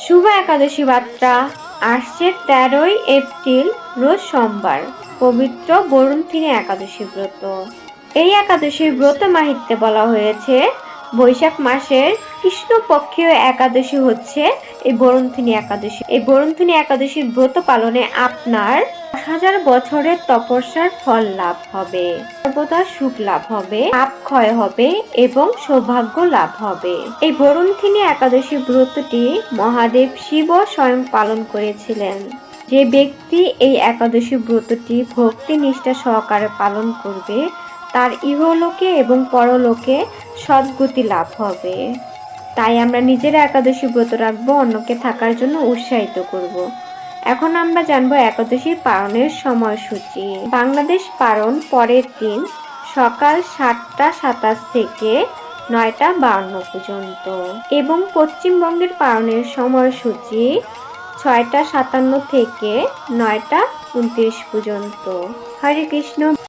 শুভ একাদশী বার্তা আসছে 13ই এপ্রিল রোজ সোমবার, পবিত্র বরুণথিনী একাদশী ব্রত। এই একাদশীর ব্রত মাহাত্ম্যে বলা হয়েছে, বৈশাখ মাসের কৃষ্ণপক্ষীয় একাদশী হচ্ছে এই বরুণথিনী একাদশী। এই বরুণথিনী একাদশীর ব্রত পালনে আপনার 10,000 বছরের তপস্যার ফল লাভ হবে, সর্বদা সুখ লাভ হবে, পাপ ক্ষয় হবে এবং সৌভাগ্য লাভ হবে। এই বরুণথিনী একাদশী ব্রতটি মহাদেব শিব স্বয়ং পালন করেছিলেন। যে ব্যক্তি এই একাদশী ব্রতটি ভক্তি নিষ্ঠা সহকারে পালন করবে, তার ইহলোকে এবং পরলোকে সদ্গতি লাভ হবে। তাই আমরা নিজেরা একাদশী ব্রত রাখবো, অন্যকে থাকার জন্য উৎসাহিত করব। এখন আমরা জানবো একাদশী পালনের সময়সূচি। বাংলাদেশ পালন পরের দিন সকাল 7টা 27 থেকে 9টা 52 পর্যন্ত এবং পশ্চিমবঙ্গের পালনের সময়সূচি 6টা 57 থেকে 9টা 29 পর্যন্ত। হরে কৃষ্ণ।